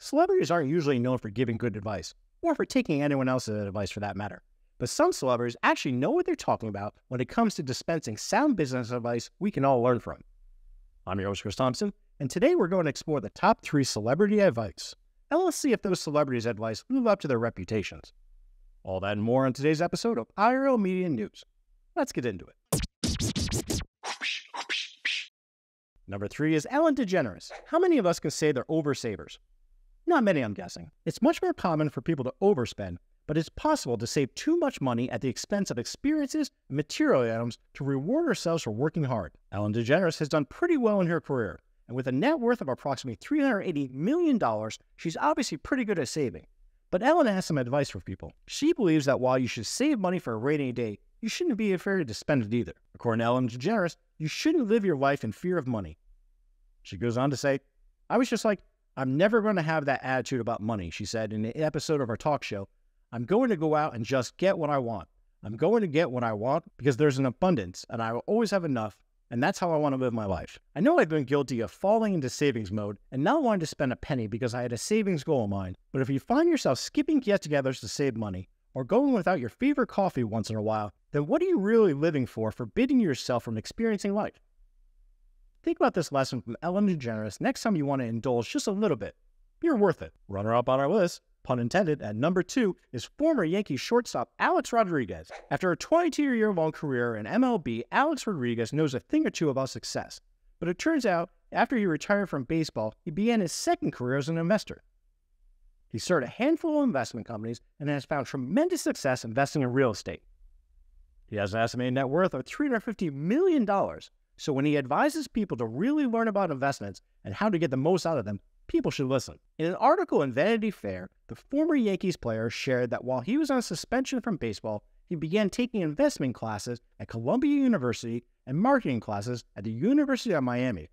Celebrities aren't usually known for giving good advice, or for taking anyone else's advice for that matter. But some celebrities actually know what they're talking about when it comes to dispensing sound business advice we can all learn from. I'm your host, Chris Thompson, and today we're going to explore the top 3 celebrity advice. And let's see if those celebrities' advice live up to their reputations. All that and more on today's episode of IRL Media News. Let's get into it. Number 3 is Ellen DeGeneres. How many of us can say they're oversavers? Not many, I'm guessing. It's much more common for people to overspend, but it's possible to save too much money at the expense of experiences and material items to reward ourselves for working hard. Ellen DeGeneres has done pretty well in her career, and with a net worth of approximately $380 million, she's obviously pretty good at saving. But Ellen has some advice for people. She believes that while you should save money for a rainy day, you shouldn't be afraid to spend it either. According to Ellen DeGeneres, you shouldn't live your life in fear of money. She goes on to say, I was just like, I'm never going to have that attitude about money, she said in an episode of our talk show. I'm going to go out and just get what I want. I'm going to get what I want because there's an abundance and I will always have enough, and that's how I want to live my life. I know I've been guilty of falling into savings mode and not wanting to spend a penny because I had a savings goal in mind, but if you find yourself skipping get-togethers to save money or going without your favorite coffee once in a while, then what are you really living for, forbidding yourself from experiencing life? Think about this lesson from Ellen DeGeneres next time you want to indulge just a little bit. You're worth it. Runner-up on our list, pun intended, at number 2 is former Yankee shortstop Alex Rodriguez. After a 22-year-long career in MLB, Alex Rodriguez knows a thing or two about success. But it turns out, after he retired from baseball, he began his second career as an investor. He started a handful of investment companies and has found tremendous success investing in real estate. He has an estimated net worth of $350 million. So when he advises people to really learn about investments and how to get the most out of them, people should listen. In an article in Vanity Fair, the former Yankees player shared that while he was on suspension from baseball, he began taking investment classes at Columbia University and marketing classes at the University of Miami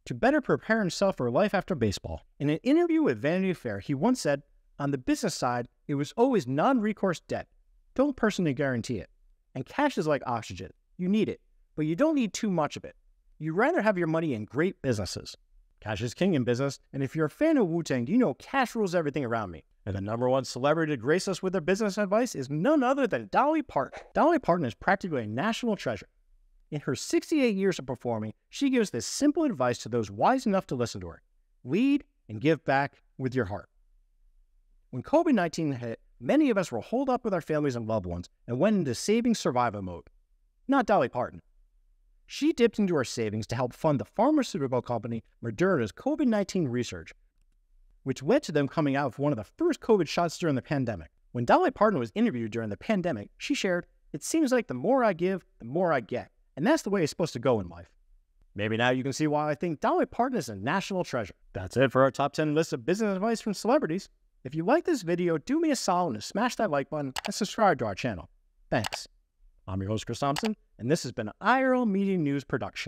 to better prepare himself for life after baseball. In an interview with Vanity Fair, he once said, on the business side, it was always non-recourse debt. Don't personally guarantee it. And cash is like oxygen. You need it, but you don't need too much of it. You'd rather have your money in great businesses. Cash is king in business, and if you're a fan of Wu-Tang, you know cash rules everything around me. And the number 1 celebrity to grace us with their business advice is none other than Dolly Parton. Dolly Parton is practically a national treasure. In her 68 years of performing, she gives this simple advice to those wise enough to listen to her. Lead and give back with your heart. When COVID-19 hit, many of us were holed up with our families and loved ones and went into saving survival mode. Not Dolly Parton. She dipped into her savings to help fund the pharmaceutical company Moderna's COVID-19 research, which led to them coming out with one of the first COVID shots during the pandemic. When Dolly Parton was interviewed during the pandemic, she shared, it seems like the more I give, the more I get. And that's the way it's supposed to go in life. Maybe now you can see why I think Dolly Parton is a national treasure. That's it for our top 10 list of business advice from celebrities. If you like this video, do me a solid and smash that like button and subscribe to our channel. Thanks. I'm your host, Chris Thompson, and this has been an IRL Media News production.